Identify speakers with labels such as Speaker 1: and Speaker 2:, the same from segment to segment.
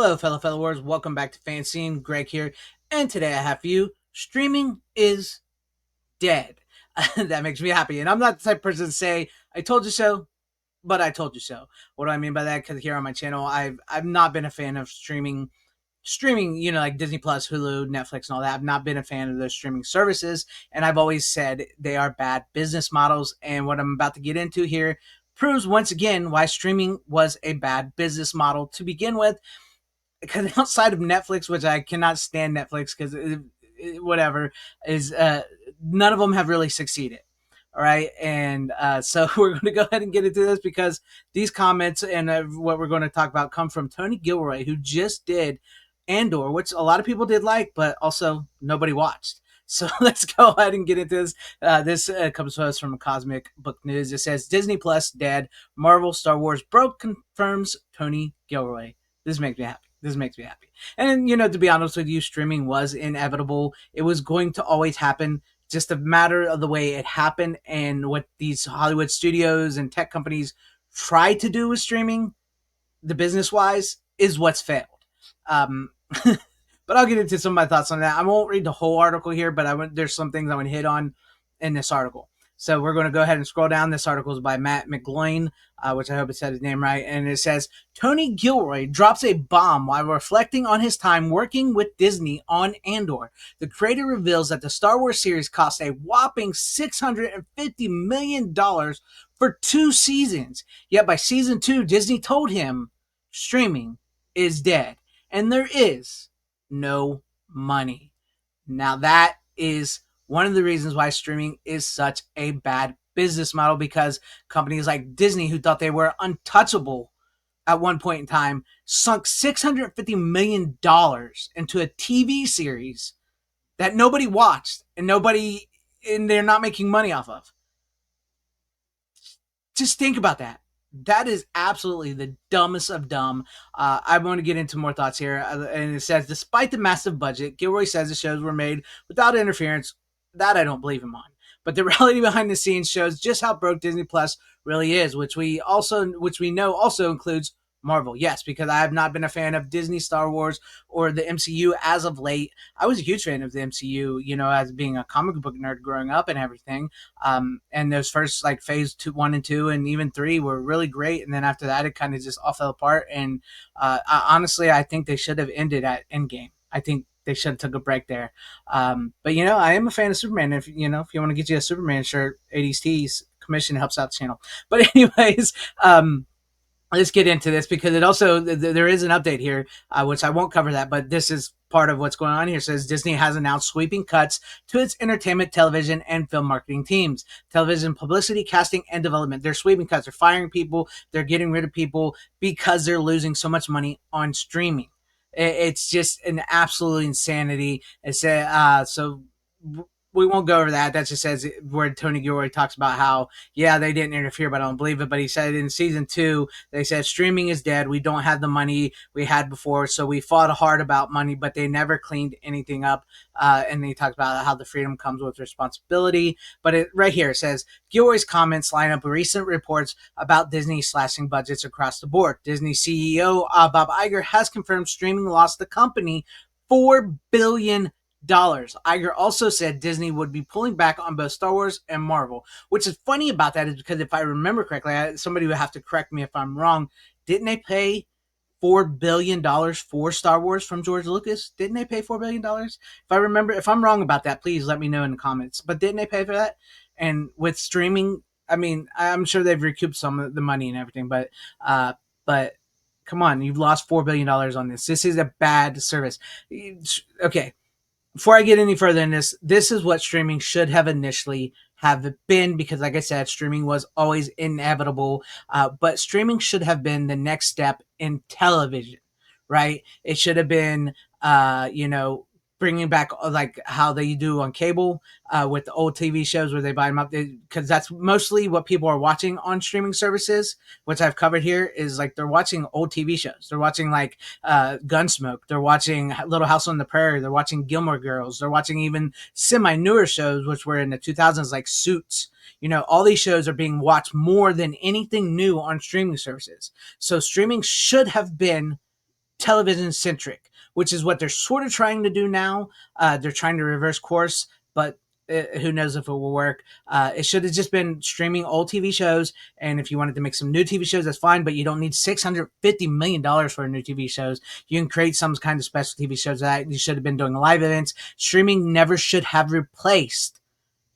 Speaker 1: Hello, fellow warriors. Welcome back to FanZcene. Greg here, and today I have for you: streaming is dead. That makes me happy, and I'm not the type of person to say "I told you so," but I told you so. What do I mean by that? Because here on my channel, I've not been a fan of streaming, like Disney Plus, Hulu, Netflix, and all that. I've not been a fan of those streaming services, and I've always said they are bad business models. And what I'm about to get into here proves once again why streaming was a bad business model to begin with, because outside of Netflix, which I cannot stand Netflix because whatever is, none of them have really succeeded. All right, and so we're going to go ahead and get into this because these comments and what we're going to talk about come from Tony Gilroy, who just did Andor, which a lot of people did like, but also nobody watched. So let's go ahead and get into this. This comes to us from Cosmic Book News. It says Disney Plus dead, Marvel Star Wars broke, confirms Tony Gilroy. This makes me happy. This makes me happy. And, to be honest with you, streaming was inevitable. It was going to always happen. Just a matter of the way it happened and what these Hollywood studios and tech companies try to do with streaming, the business wise, is what's failed. Um, but I'll get into some of my thoughts on that. I won't read the whole article here, but there's some things I want to hit on in this article. So we're going to go ahead and scroll down. This article is by Matt McGloin, which I hope I said his name right. And it says, Tony Gilroy drops a bomb while reflecting on his time working with Disney on Andor. The creator reveals that the Star Wars series cost a whopping $650 million for 2 seasons. Yet by season 2, Disney told him streaming is dead and there is no money. Now that is one of the reasons why streaming is such a bad business model, because companies like Disney, who thought they were untouchable at one point in time, sunk $650 million into a TV series that nobody watched and they're not making money off of. Just think about that. That is absolutely the dumbest of dumb. I want to get into more thoughts here. And it says, despite the massive budget, Gilroy says the shows were made without interference. That I don't believe him on. But the reality behind the scenes shows just how broke Disney Plus really is, which we know also includes Marvel. Yes, because I have not been a fan of Disney, Star Wars, or the MCU as of late. I was a huge fan of the MCU, as being a comic book nerd growing up and everything. And those first like phase 2, 1 and 2, and even 3 were really great. And then after that, it kind of just all fell apart. And honestly, I think they should have ended at Endgame. I think they should have took a break there. But I am a fan of Superman. If you want to get you a Superman shirt, 80s Tees commission helps out the channel. But anyways, let's get into this, because it also, there is an update here, which I won't cover that, but this is part of what's going on here. It says Disney has announced sweeping cuts to its entertainment, television, and film marketing teams. Television publicity, casting, and development. They're sweeping cuts. They're firing people. They're getting rid of people because they're losing so much money on streaming. It's just an absolute insanity. It's so we won't go over that. That just says where Tony Gilroy talks about how, yeah, they didn't interfere, but I don't believe it. But he said in season 2, they said streaming is dead. We don't have the money we had before, so we fought hard about money, but they never cleaned anything up. And he talks about how the freedom comes with responsibility. But right here it says Gilroy's comments line up with recent reports about Disney slashing budgets across the board. Disney CEO Bob Iger has confirmed streaming lost the company $4 billion. Iger also said Disney would be pulling back on both Star Wars and Marvel. Which is funny about that is because if I remember correctly, somebody would have to correct me if I'm wrong. Didn't they pay $4 billion for Star Wars from George Lucas? Didn't they pay $4 billion? If I'm wrong about that, please let me know in the comments. But didn't they pay for that? And with streaming, I mean, I'm sure they've recouped some of the money and everything, but come on, you've lost $4 billion on this. This is a bad service. Okay. Before I get any further in this is what streaming should have initially have been, because like I said, streaming was always inevitable, but streaming should have been the next step in television, right? It should have been, bringing back like how they do on cable with the old TV shows where they buy them up, because that's mostly what people are watching on streaming services, which I've covered here, is like they're watching old TV shows. They're watching like Gunsmoke. They're watching Little House on the Prairie. They're watching Gilmore Girls. They're watching even semi-newer shows, which were in the 2000s, like Suits. All these shows are being watched more than anything new on streaming services. So streaming should have been television centric, which is what they're sort of trying to do now. They're trying to reverse course, but who knows if it will work. It should have just been streaming old TV shows, and if you wanted to make some new TV shows, that's fine, but you don't need $650 million for new TV shows. You can create some kind of special TV shows that you should have been doing live events. Streaming never should have replaced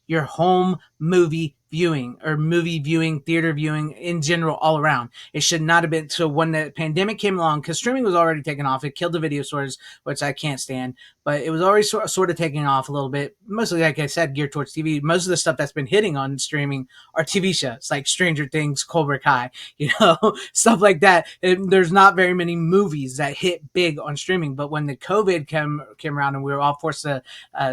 Speaker 1: your home movie viewing or movie viewing, theater viewing in general, all around. It should not have been. So when the pandemic came along, because streaming was already taking off, it killed the video stores, which I can't stand, but it was already sort of taking off a little bit. Mostly, like I said, geared towards TV. Most of the stuff that's been hitting on streaming are TV shows like Stranger Things, Cobra Kai, stuff like that. There's not very many movies that hit big on streaming. But when the COVID came around and we were all forced to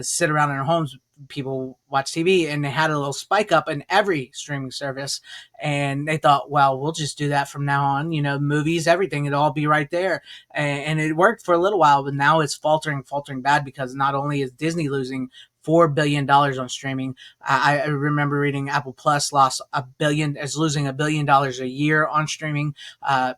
Speaker 1: sit around in our homes, people watch TV, and they had a little spike up in every streaming service, and they thought, well, we'll just do that from now on. Movies, everything, it'll all be right there, and it worked for a little while, but now it's faltering bad, because not only is Disney losing $4 billion on streaming. I remember reading Apple Plus is losing $1 billion a year on streaming.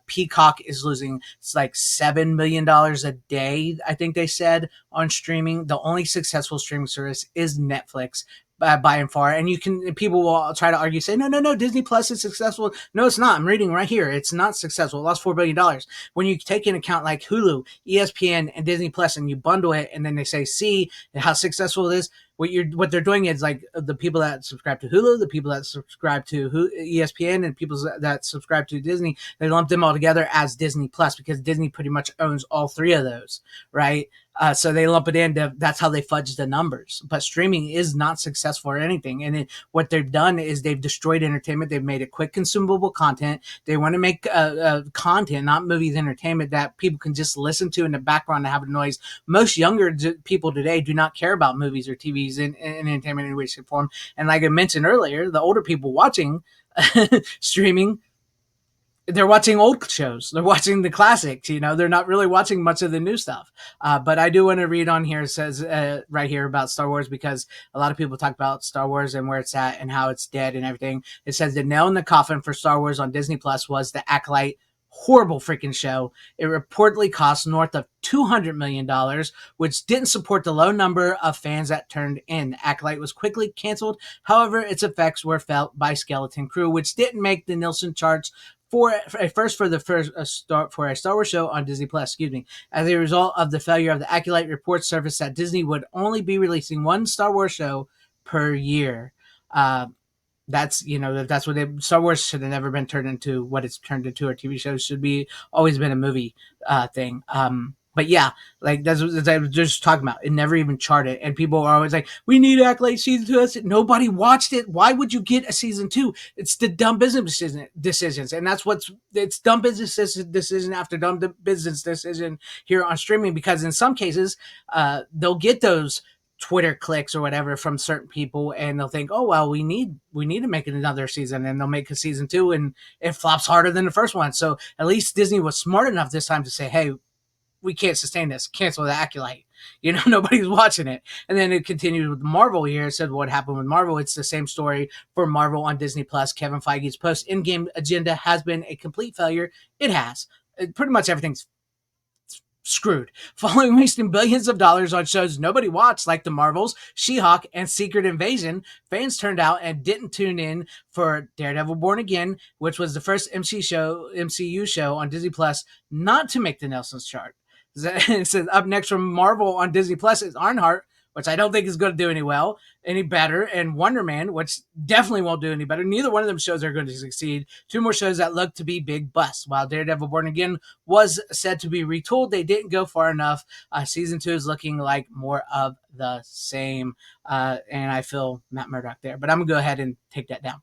Speaker 1: Peacock is losing, it's like $7 million a day, I think they said, on streaming. The only successful streaming service is Netflix, by and far. And people will try to argue, say, no, Disney Plus is successful. No, it's not. I'm reading right here. It's not successful. It lost $4 billion. When you take into account like Hulu, ESPN, and Disney Plus, and you bundle it, and then they say, see how successful it is. What they're doing is, like, the people that subscribe to Hulu, the people that subscribe to ESPN, and people that subscribe to Disney, they lump them all together as Disney Plus, because Disney pretty much owns all three of those, right? So they lump it in. That's how they fudge the numbers. But streaming is not successful or anything. And what they've done is they've destroyed entertainment. They've made it quick, consumable content. They want to make content, not movies, entertainment that people can just listen to in the background and have a noise. Most younger people today do not care about movies or TVs in entertainment in any way, shape, or form. And like I mentioned earlier, the older people watching streaming, they're watching old shows. They're watching the classics. They're not really watching much of the new stuff. But I do want to read on here. It says right here about Star Wars, because a lot of people talk about Star Wars and where it's at and how it's dead and everything. It says the nail in the coffin for Star Wars on Disney Plus was The Acolyte. Horrible freaking show. It reportedly cost north of $200 million, which didn't support the low number of fans that turned in. Acolyte was quickly canceled. However, its effects were felt by Skeleton Crew, which didn't make the Nielsen charts for a Star Wars show on Disney Plus. Excuse me. As a result of the failure of the Acolyte, reports surfaced that Disney would only be releasing one Star Wars show per year. That's what Star Wars should have never been turned into what it's turned into. Or TV shows should be always been a movie thing. But yeah, like that's what I was just talking about. It never even charted, and people are always like, "We need Acolyte season 2." Nobody watched it. Why would you get a season 2? It's the dumb business decisions, and it's dumb business decision after dumb business decision here on streaming. Because in some cases, they'll get those Twitter clicks or whatever from certain people, and they'll think, "Oh well, we need to make it another season," and they'll make a season 2, and it flops harder than the first one. So at least Disney was smart enough this time to say, "Hey, we can't sustain this. Cancel the Acolyte." Nobody's watching it. And then it continued with Marvel here. It said what happened with Marvel. It's the same story for Marvel on Disney Plus. Kevin Feige's post-in-game agenda has been a complete failure. It has. Pretty much everything's screwed. Following wasting billions of dollars on shows nobody watched, like The Marvels, She-Hulk, and Secret Invasion, fans turned out and didn't tune in for Daredevil Born Again, which was the first MCU show on Disney Plus not to make the Nelson's chart. It says up next from Marvel on Disney Plus is Ironheart, which I don't think is going to do any better, and Wonder Man, which definitely won't do any better. Neither one of them shows are going to succeed. Two more shows that look to be big busts. While Daredevil Born Again was said to be retooled, they didn't go far enough. Season 2 is looking like more of the same, and I feel Matt Murdock there. But I'm going to go ahead and take that down.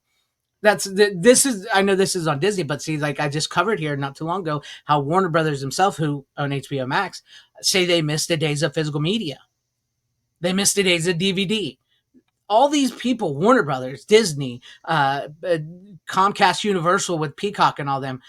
Speaker 1: I know this is on Disney, but see, like I just covered here not too long ago, how Warner Brothers themselves, who own HBO Max, say they miss the days of physical media. They miss the days of DVD. All these people, Warner Brothers, Disney, Comcast, Universal with Peacock and all them,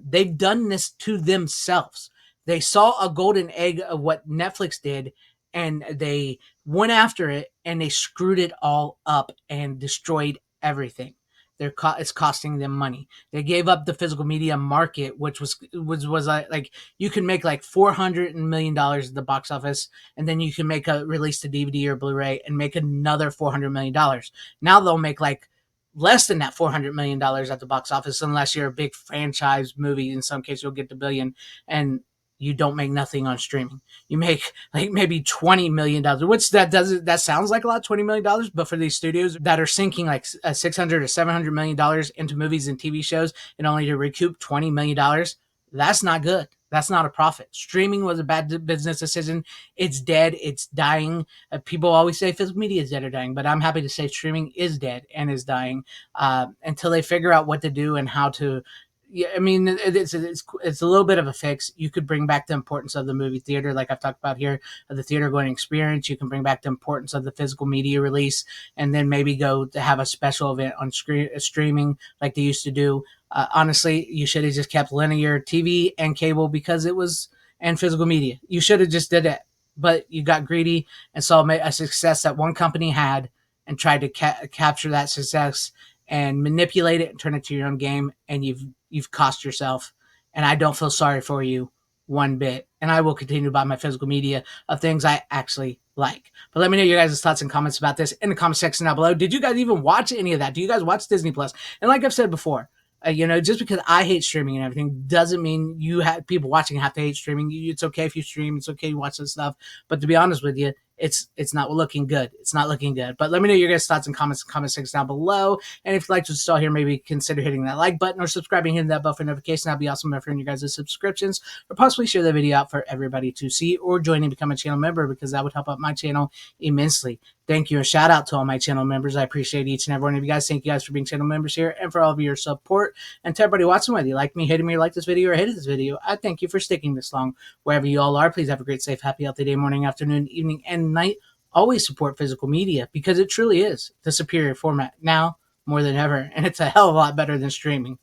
Speaker 1: they've done this to themselves. They saw a golden egg of what Netflix did, and they went after it, and they screwed it all up and destroyed everything. it's costing them money. They gave up the physical media market, which was like you can make like $400 million at the box office, and then you can make a release to DVD or Blu-ray and make another $400 million. Now they'll make like less than that $400 million at the box office, unless you're a big franchise movie. In some cases, you'll get the billion, and you don't make nothing on streaming. You make like maybe $20 million, which that sounds like a lot, $20 million, but for these studios that are sinking like 600 or $700 million into movies and TV shows, and only to recoup $20 million, that's not good. That's not a profit. Streaming was a bad business decision. It's dead. It's dying. People always say physical media is dead or dying, but I'm happy to say streaming is dead and is dying until they figure out what to do and how to. Yeah, I mean, it's a little bit of a fix. You could bring back the importance of the movie theater, like I've talked about here, of the theater going experience. You can bring back the importance of the physical media release, and then maybe go to have a special event on streaming like they used to do. Honestly, you should have just kept linear TV and cable because it was and physical media. You should have just did it, but you got greedy and saw a success that one company had and tried to capture that success and manipulate it and turn it to your own game, and you've cost yourself. And I don't feel sorry for you one bit. And I will continue to buy my physical media of things I actually like. But let me know your guys' thoughts and comments about this in the comment section down below. Did you guys even watch any of that? Do you guys watch Disney Plus? And like I've said before, just because I hate streaming and everything doesn't mean you have people watching have to hate streaming. It's okay if you stream. It's okay you watch this stuff. But to be honest with you, it's not looking good. It's not looking good. But let me know your guys' thoughts and comments in the comment section down below. And if you'd like to still here, maybe consider hitting that like button or subscribing, hitting that bell for notification. That'd be awesome for your guys' subscriptions, or possibly share the video out for everybody to see, or join and become a channel member, because that would help out my channel immensely. Thank you, and shout out to all my channel members. I appreciate each and every one of you guys. Thank you guys for being channel members here and for all of your support. And to everybody watching, whether you like me, hated me, or like this video, or hated this video, I thank you for sticking this long. Wherever you all are, please have a great, safe, happy, healthy day, morning, afternoon, evening, and night. Always support physical media, because it truly is the superior format now more than ever, and it's a hell of a lot better than streaming.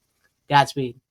Speaker 1: Godspeed.